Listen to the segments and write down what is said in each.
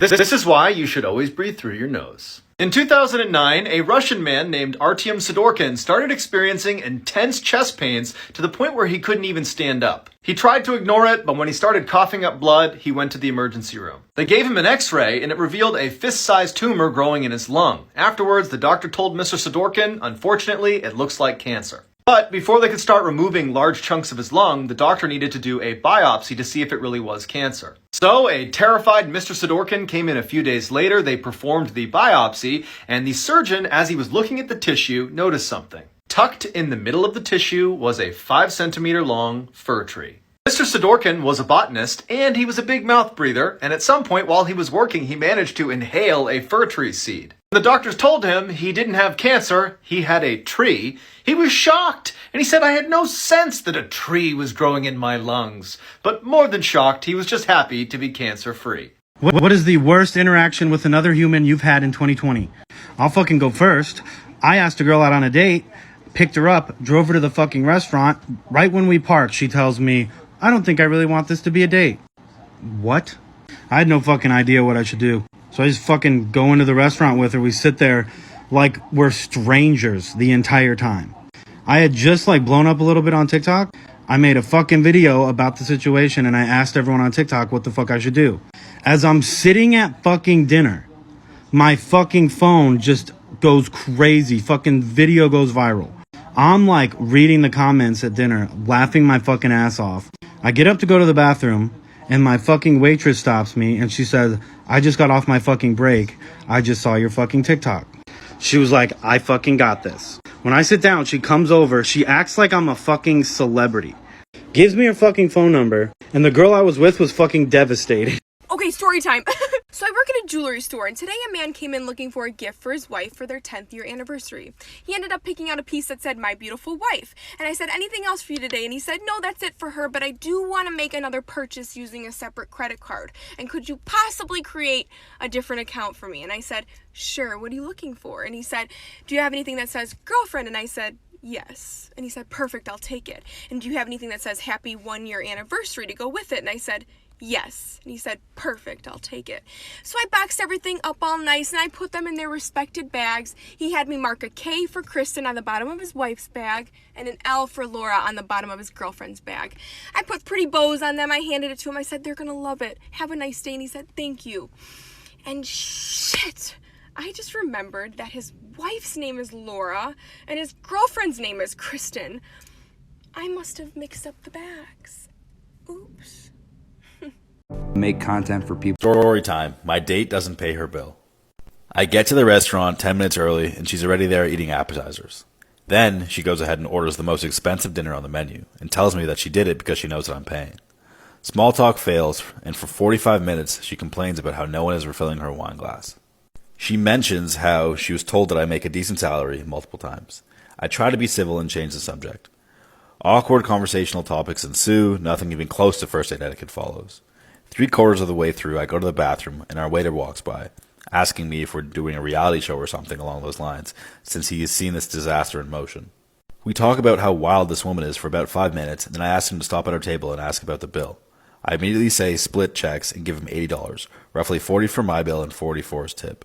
This is why you should always breathe through your nose. In 2009, a Russian man named Artyom Sidorkin started experiencing intense chest pains to the point where he couldn't even stand up. He tried to ignore it, but when he started coughing up blood, he went to the emergency room. They gave him an x-ray, and it revealed a fist-sized tumor growing in his lung. Afterwards, the doctor told Mr. Sidorkin, unfortunately, it looks like cancer. But before they could start removing large chunks of his lung, the doctor needed to do a biopsy to see if it really was cancer. So a terrified Mr. Sidorkin came in a few days later, they performed the biopsy, and the surgeon, as he was looking at the tissue, noticed something. Tucked in the middle of the tissue was a 5-centimeter long fir tree. Mr. Sidorkin was a botanist, and he was a big mouth breather, and at some point while he was working, he managed to inhale a fir tree seed. The doctors told him he didn't have cancer, he had a tree. He was shocked, and he said, I had no sense that a tree was growing in my lungs. But more than shocked, he was just happy to be cancer-free. What is the worst interaction with another human you've had in 2020? I'll fucking go first. I asked a girl out on a date, picked her up, drove her to the fucking restaurant. Right when we parked, she tells me, I don't think I really want this to be a date. What? I had no fucking idea what I should do. So I just fucking go into the restaurant with her. We sit there like we're strangers the entire time. I had just blown up a little bit on TikTok. I made a fucking video about the situation and I asked everyone on TikTok what the fuck I should do. As I'm sitting at fucking dinner, my fucking phone just goes crazy. Fucking video goes viral. I'm reading the comments at dinner, laughing my fucking ass off. I get up to go to the bathroom and my fucking waitress stops me and she says, I just got off my fucking break. I just saw your fucking TikTok. She was like, I fucking got this. When I sit down, she comes over. She acts like I'm a fucking celebrity. Gives me her fucking phone number. And the girl I was with was fucking devastated. Okay, story time. So I work at a jewelry store, and today a man came in looking for a gift for his wife for their 10th year anniversary. He ended up picking out a piece that said, my beautiful wife. And I said, anything else for you today? And he said, no, that's it for her, but I do want to make another purchase using a separate credit card. And could you possibly create a different account for me? And I said, sure, what are you looking for? And he said, do you have anything that says girlfriend? And I said, yes. And he said, perfect, I'll take it. And do you have anything that says happy 1-year anniversary to go with it? And I said, yes. And he said, perfect, I'll take it. So I boxed everything up all nice and I put them in their respected bags. He had me mark a K for Kristen on the bottom of his wife's bag and an L for Laura on the bottom of his girlfriend's bag. I put pretty bows on them. I handed it to him. I said, they're gonna love it. Have a nice day. And he said, thank you. And shit, I just remembered that his wife's name is Laura and his girlfriend's name is Kristen. I must have mixed up the bags. Oops. Make content for people. Story time. My date doesn't pay her bill. I get to the restaurant 10 minutes early and she's already there eating appetizers. Then she goes ahead and orders the most expensive dinner on the menu and tells me that she did it because she knows that I'm paying. Small talk fails, and for 45 minutes she complains about how no one is refilling her wine glass. She mentions how she was told that I make a decent salary multiple times. I try to be civil and change the subject. Awkward conversational topics ensue. Nothing even close to first date etiquette follows. 3/4 of the way through, I go to the bathroom, and our waiter walks by, asking me if we're doing a reality show or something along those lines, since he has seen this disaster in motion. We talk about how wild this woman is for about 5 minutes, and then I ask him to stop at our table and ask about the bill. I immediately say split checks and give him $80, roughly $40 for my bill and $40 for his tip.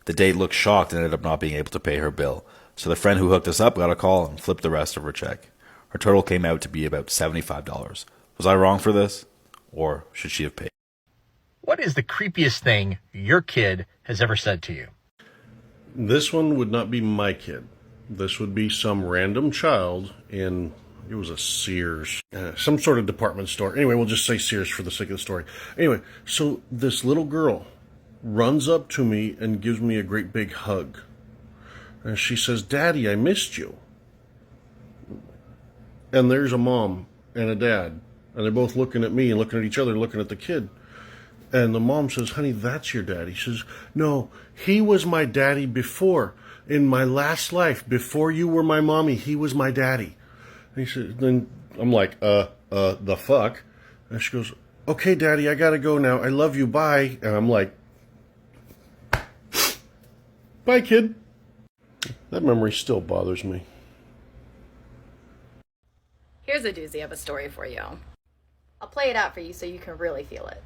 The date looked shocked and ended up not being able to pay her bill, so the friend who hooked us up got a call and flipped the rest of her check. Her total came out to be about $75. Was I wrong for this? Or should she have paid? What is the creepiest thing your kid has ever said to you? This one would not be my kid. This would be some random child in, it was a Sears, some sort of department store. Anyway, we'll just say Sears for the sake of the story. Anyway, so this little girl runs up to me and gives me a great big hug. And she says, Daddy, I missed you. And there's a mom and a dad. And they're both looking at me and looking at each other, looking at the kid. And the mom says, honey, that's your daddy. She says, no, he was my daddy before. In my last life, before you were my mommy, he was my daddy. And he says, then I'm like, the fuck? And she goes, okay, Daddy, I gotta go now. I love you, bye. And I'm like, bye, kid. That memory still bothers me. Here's a doozy of a story for you. I'll play it out for you so you can really feel it.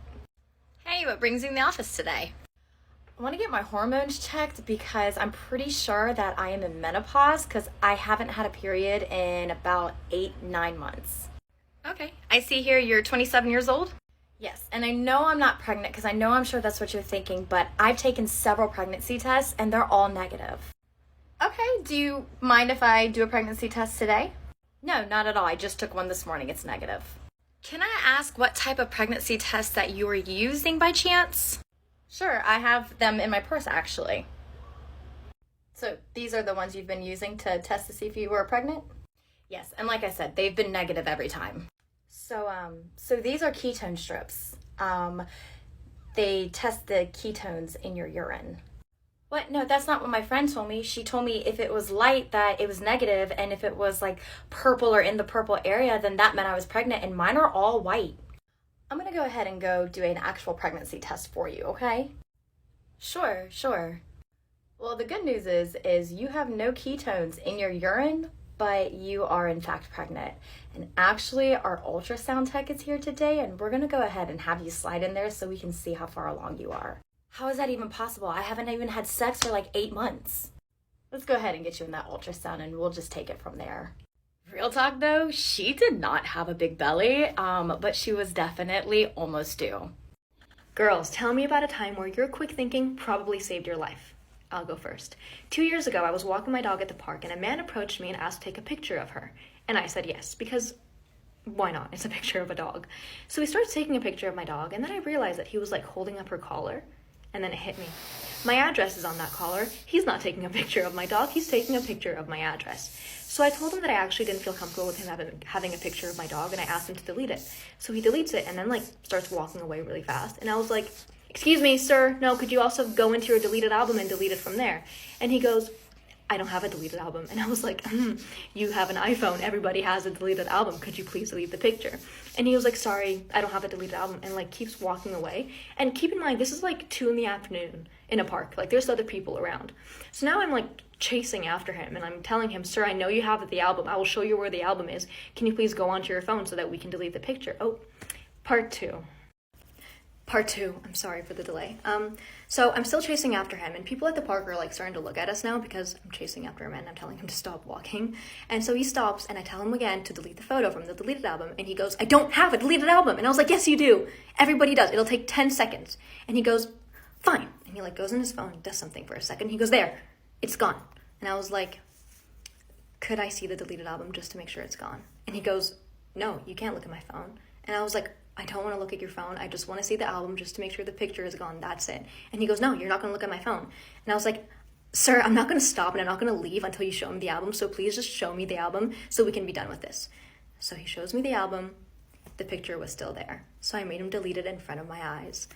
Hey, what brings you in the office today? I want to get my hormones checked because I'm pretty sure that I am in menopause because I haven't had a period in about 8-9 months. Okay, I see here you're 27 years old? Yes, and I know I'm not pregnant because I'm sure that's what you're thinking, but I've taken several pregnancy tests and they're all negative. Okay, do you mind if I do a pregnancy test today? No, not at all. I just took one this morning. It's negative. Can I ask what type of pregnancy test that you are using by chance? Sure, I have them in my purse actually. So these are the ones you've been using to test to see if you were pregnant? Yes, and like I said, they've been negative every time. So these are ketone strips. They test the ketones in your urine. What? No, that's not what my friend told me. She told me if it was light that it was negative, and if it was like purple or in the purple area, then that meant I was pregnant, and mine are all white. I'm gonna go ahead and go do an actual pregnancy test for you, okay? Sure. Well, the good news is you have no ketones in your urine, but you are in fact pregnant. And actually, our ultrasound tech is here today, and we're gonna go ahead and have you slide in there so we can see how far along you are. How is that even possible? I haven't even had sex for like 8 months. Let's go ahead and get you in that ultrasound and we'll just take it from there. Real talk though, she did not have a big belly, but she was definitely almost due. Girls, tell me about a time where your quick thinking probably saved your life. I'll go first. 2 years ago, I was walking my dog at the park and a man approached me and asked to take a picture of her. And I said yes, because why not? It's a picture of a dog. So he starts taking a picture of my dog, and then I realized that he was like holding up her collar, and then it hit me. My address is on that collar. He's not taking a picture of my dog, he's taking a picture of my address. So I told him that I actually didn't feel comfortable with him having a picture of my dog, and I asked him to delete it. So he deletes it and then like starts walking away really fast. And I was like, "Excuse me, sir, no, could you also go into your deleted album and delete it from there?" And he goes, "I don't have a deleted album." And I was like, "You have an iPhone, everybody has a deleted album, could you please delete the picture?" And he was like, "Sorry, I don't have a deleted album," and like keeps walking away. And keep in mind, this is like 2 PM in a park, like there's other people around. So now I'm like chasing after him and I'm telling him, "Sir, I know you have the album, I will show you where the album is, can you please go onto your phone so that we can delete the picture?" Oh, part two, I'm sorry for the delay. So I'm still chasing after him, and people at the park are like starting to look at us now because I'm chasing after him and I'm telling him to stop walking. And so he stops, and I tell him again to delete the photo from the deleted album, and he goes, "I don't have a deleted album." And I was like, "Yes, you do. Everybody does. It'll take 10 seconds. And he goes, "Fine." And he like goes in his phone and does something for a second. He goes, "There, it's gone." And I was like, "Could I see the deleted album just to make sure it's gone?" And he goes, "No, you can't look at my phone." And I was like, "I don't want to look at your phone. I just want to see the album just to make sure the picture is gone. That's it." And he goes, "No, you're not going to look at my phone." And I was like, "Sir, I'm not going to stop and I'm not going to leave until you show me the album. So please just show me the album so we can be done with this." So he shows me the album. The picture was still there. So I made him delete it in front of my eyes.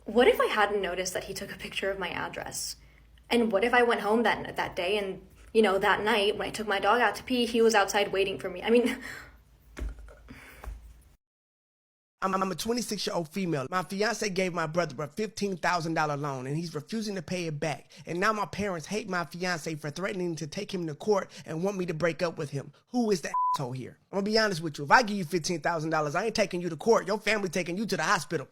What if I hadn't noticed that he took a picture of my address? And what if I went home that day and, you know, that night when I took my dog out to pee, he was outside waiting for me? I mean, I'm a 26-year-old female. My fiance gave my brother a $15,000 loan, and he's refusing to pay it back. And now my parents hate my fiance for threatening to take him to court and want me to break up with him. Who is the asshole here? I'm gonna be honest with you. If I give you $15,000, I ain't taking you to court. Your family taking you to the hospital.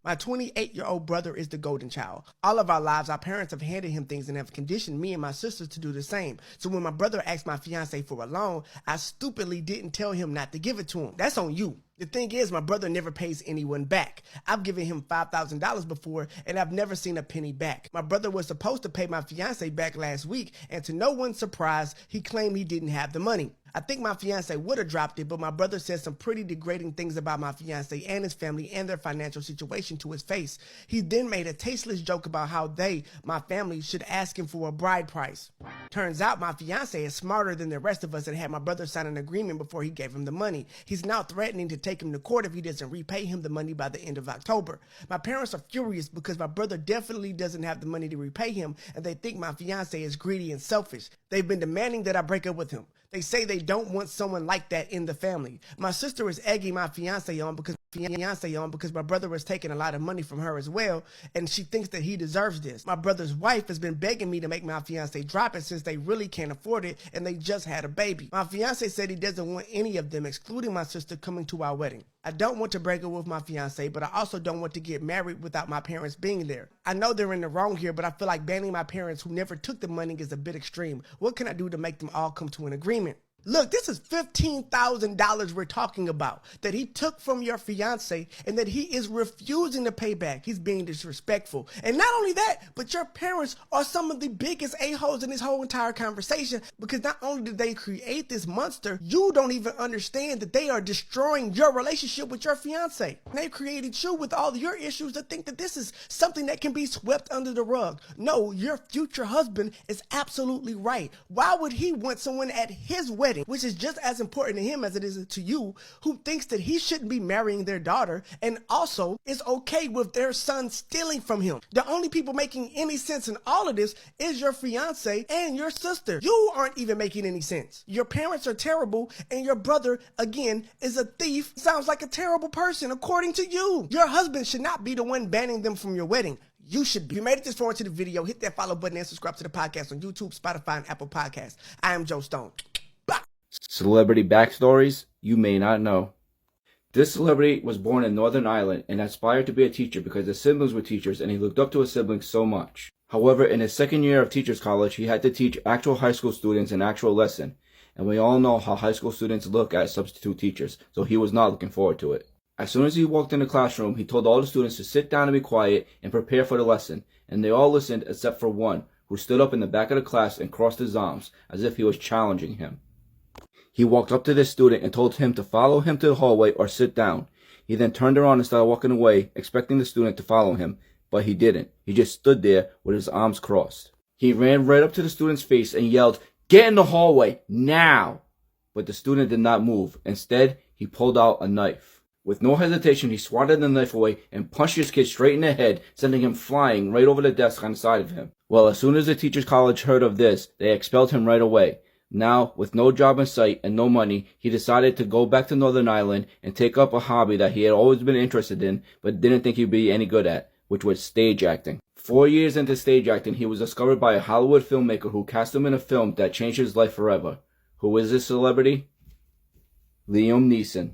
My 28-year-old brother is the golden child. All of our lives, our parents have handed him things and have conditioned me and my sisters to do the same. So when my brother asked my fiance for a loan, I stupidly didn't tell him not to give it to him. That's on you. The thing is, my brother never pays anyone back. I've given him $5,000 before, and I've never seen a penny back. My brother was supposed to pay my fiance back last week, and to no one's surprise, he claimed he didn't have the money. I think my fiance would have dropped it, but my brother said some pretty degrading things about my fiance and his family and their financial situation to his face. He then made a tasteless joke about how they, my family, should ask him for a bride price. Turns out my fiance is smarter than the rest of us and had my brother sign an agreement before he gave him the money. He's now threatening to take him to court if he doesn't repay him the money by the end of October. My parents are furious because my brother definitely doesn't have the money to repay him, and they think my fiance is greedy and selfish. They've been demanding that I break up with him. They say they don't want someone like that in the family. My sister is egging my fiance on because my brother is taking a lot of money from her as well, and she thinks that he deserves this. My brother's wife has been begging me to make my fiance drop it since they really can't afford it and they just had a baby. My fiance said he doesn't want any of them, excluding my sister, coming to our wedding. I don't want to break up with my fiance, but I also don't want to get married without my parents being there. I know they're in the wrong here, but I feel like banning my parents who never took the money is a bit extreme. What can I do to make them all come to an agreement? Look, this is $15,000 we're talking about that he took from your fiance and that he is refusing to pay back. He's being disrespectful. And not only that, but your parents are some of the biggest a-holes in this whole entire conversation, because not only did they create this monster, you don't even understand that they are destroying your relationship with your fiance. They created you with all your issues to think that this is something that can be swept under the rug. No, your future husband is absolutely right. Why would he want someone at his wedding, which is just as important to him as it is to you, who thinks that he shouldn't be marrying their daughter and also is okay with their son stealing from him? The only people making any sense in all of this is your fiance and your sister. You aren't even making any sense. Your parents are terrible and your brother, again, is a thief. Sounds like a terrible person according to you. Your husband should not be the one banning them from your wedding. You should be. If you made it this far into the video, hit that follow button and subscribe to the podcast on YouTube, Spotify, and Apple Podcasts. I am Joe Stone. Celebrity backstories you may not know. This celebrity was born in Northern Ireland and aspired to be a teacher because his siblings were teachers and he looked up to his siblings so much. However, in his second year of teacher's college, he had to teach actual high school students an actual lesson. And we all know how high school students look at substitute teachers, so he was not looking forward to it. As soon as he walked in the classroom, he told all the students to sit down and be quiet and prepare for the lesson. And they all listened except for one, who stood up in the back of the class and crossed his arms as if he was challenging him. He walked up to this student and told him to follow him to the hallway or sit down. He then turned around and started walking away, expecting the student to follow him, but he didn't. He just stood there with his arms crossed. He ran right up to the student's face and yelled, "Get in the hallway, now!" But the student did not move. Instead, he pulled out a knife. With no hesitation, he swatted the knife away and punched his kid straight in the head, sending him flying right over the desk on the side of him. Well, as soon as the teacher's college heard of this, they expelled him right away. Now, with no job in sight and no money, he decided to go back to Northern Ireland and take up a hobby that he had always been interested in, but didn't think he'd be any good at, which was stage acting. 4 years into stage acting, he was discovered by a Hollywood filmmaker who cast him in a film that changed his life forever. Who is this celebrity? Liam Neeson.